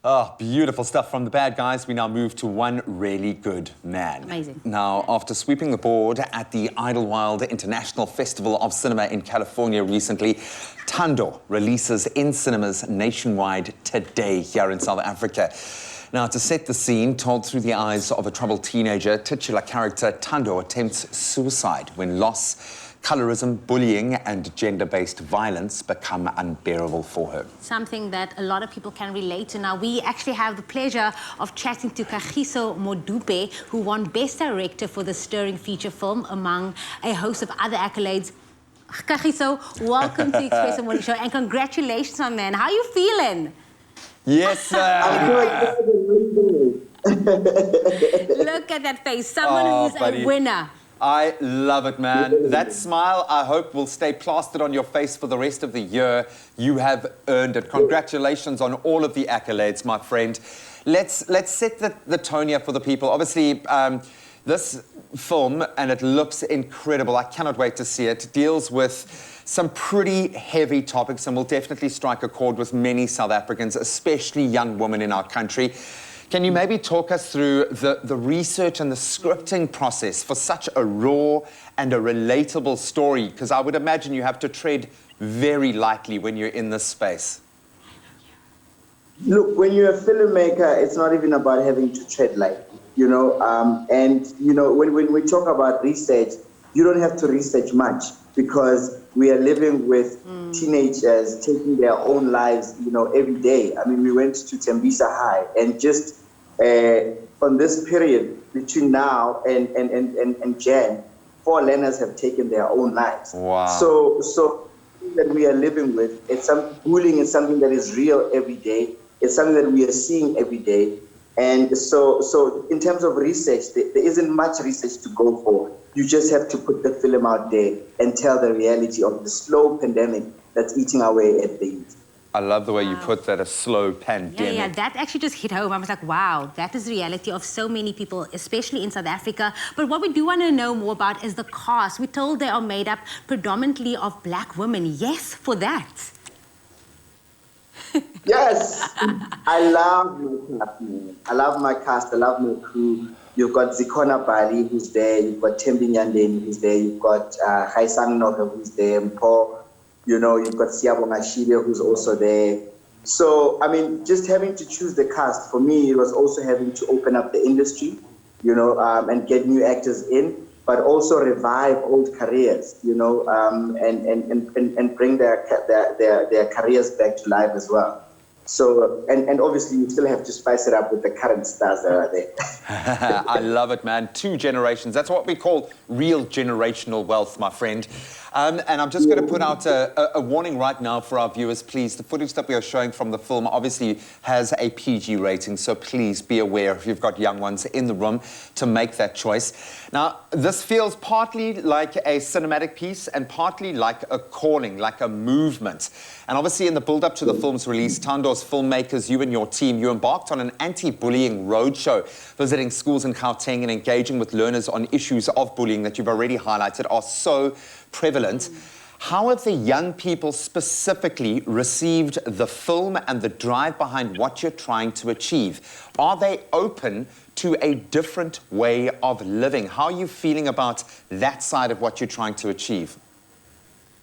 Oh, beautiful stuff from the bad guys. We now move to one really good man. Amazing. Now, after sweeping the board at the Idlewild International Festival of Cinema in California recently, THANDO releases in cinemas nationwide today here in South Africa. Now, to set the scene, told through the eyes of a troubled teenager, titular character THANDO attempts suicide when loss, colorism, bullying and gender-based violence become unbearable for her. Something that a lot of people can relate to. Now, we actually have the pleasure of chatting to Kagiso Modupe, who won Best Director for the stirring feature film, among a host of other accolades. Kagiso, welcome to Expresso Morning Show, and congratulations on that. How are you feeling? Yes, sir. Look at that face, someone who's a winner. I love it, man. That smile, I hope, will stay plastered on your face for the rest of the year. You have earned it. Congratulations on all of the accolades, my friend. Let's set the tone here for the people. Obviously, this film, and it looks incredible, I cannot wait to see it, deals with some pretty heavy topics and will definitely strike a chord with many South Africans, especially young women in our country. Can you maybe talk us through the research and the scripting process for such a raw and a relatable story? Because I would imagine you have to tread very lightly when you're in this space. Look, when you're a filmmaker, it's not even about having to tread lightly, you know. And, you know, when we talk about research, you don't have to research much because we are living with teenagers taking their own lives, you know, every day. I mean, we went to Tembisa High, and just on this period between now and Jan, 4 learners have taken their own lives. Wow. So that we are living with, bullying is something that is real every day. It's something that we are seeing every day. And so in terms of research, there isn't much research to go for. You just have to put the film out there and tell the reality of the slow pandemic that's eating away at the youth. I love the way you put that, a slow pandemic. Yeah, that actually just hit home. I was like, wow, that is the reality of so many people, especially in South Africa. But what we do want to know more about is the cast. We're told they are made up predominantly of black women. Yes, for that. Yes, I love my cast, man. I love my cast, I love my crew. You've got Zikona Bali, who's there. You've got Tembi Nyandeni, who's there. You've got Haisang Noga, who's there. Mpo, you know, you've got Siabonga Shide, who's also there. So, I mean, just having to choose the cast, for me, it was also having to open up the industry, you know, and get new actors in, but also revive old careers, you know, and bring their careers back to life as well. So, and obviously you still have to spice it up with the current stars that are there. I love it, man. 2 generations. That's what we call real generational wealth, my friend. And I'm just going to put out a warning right now for our viewers, please. The footage that we are showing from the film obviously has a PG rating, so please be aware if you've got young ones in the room to make that choice. Now, this feels partly like a cinematic piece and partly like a calling, like a movement. And obviously in the build-up to the film's release, THANDO's filmmakers, you and your team, you embarked on an anti-bullying roadshow, visiting schools in Gauteng and engaging with learners on issues of bullying that you've already highlighted are so prevalent. How have the young people specifically received the film and the drive behind what you're trying to achieve? Are they open to a different way of living? How are you feeling about that side of what you're trying to achieve?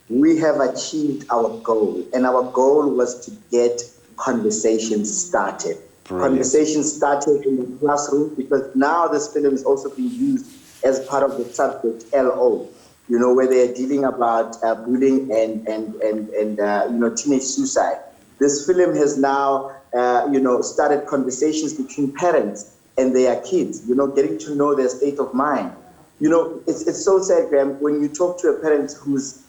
We have achieved our goal, and our goal was to get conversations started. Brilliant. Conversations started in the classroom, because now this film is also being used as part of the subject LO, you know, where they're dealing about bullying and you know, teenage suicide. This film has now, you know, started conversations between parents and their kids, you know, getting to know their state of mind. You know, it's so sad, Graham, when you talk to a parent who's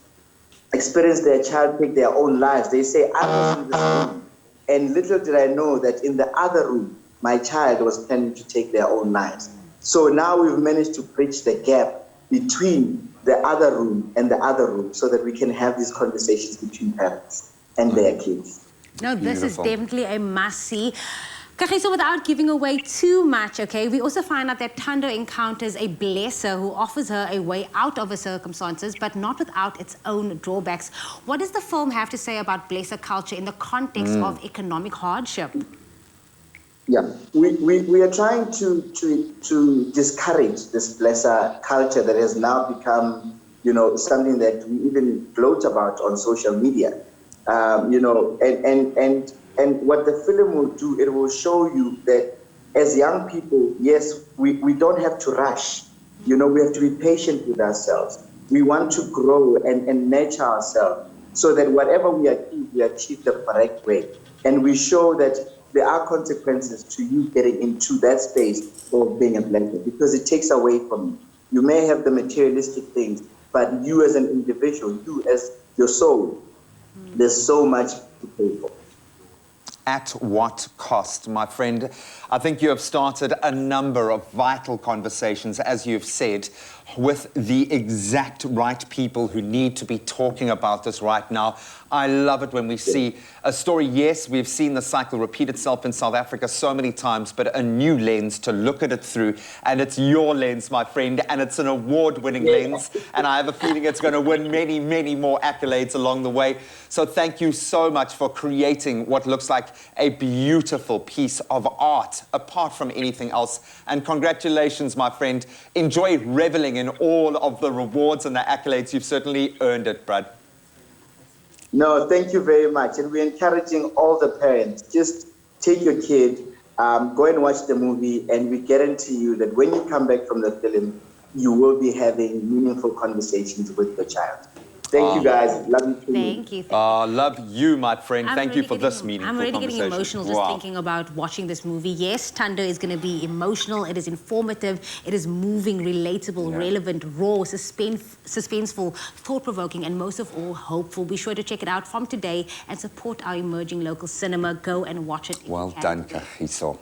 experienced their child take their own lives, they say, I was in this room, and little did I know that in the other room, my child was planning to take their own lives. So now we've managed to bridge the gap between the other room and the other room so that we can have these conversations between parents and their kids. No, this is definitely a must-see. Kagiso, without giving away too much, okay, we also find out that THANDO encounters a blesser who offers her a way out of her circumstances, but not without its own drawbacks. What does the film have to say about blesser culture in the context of economic hardship? Yeah, we are trying to discourage this blesser culture that has now become, something that we even gloat about on social media. And what the film will do, it will show you that as young people, yes, we don't have to rush. We have to be patient with ourselves. We want to grow and nurture ourselves so that whatever we achieve the correct way. And we show that there are consequences to you getting into that space of being a blender because it takes away from you. You may have the materialistic things, but you as an individual, you as your soul, there's so much to pay for. At what cost, my friend? I think you have started a number of vital conversations, as you've said, with the exact right people who need to be talking about this right now. I love it when we see a story. Yes, we've seen the cycle repeat itself in South Africa so many times, but a new lens to look at it through. And it's your lens, my friend, and it's an award-winning lens. And I have a feeling it's going to win many, many more accolades along the way. So thank you so much for creating what looks like a beautiful piece of art, apart from anything else. And congratulations, my friend. Enjoy reveling in all of the rewards and the accolades. You've certainly earned it, Brad. No, thank you very much. And we're encouraging all the parents, just take your kid, go and watch the movie, and we guarantee you that when you come back from the film, you will be having meaningful conversations with your child. Thank you, guys. Love you too. Thank you. Love you, my friend. Thank you for this meaningful I'm really conversation. getting emotional just thinking about watching this movie. Yes, THANDO is going to be emotional. It is informative. It is moving, relatable, relevant, raw, suspenseful, thought-provoking, and most of all, hopeful. Be sure to check it out from today and support our emerging local cinema. Go and watch it. Well done, Kagiso.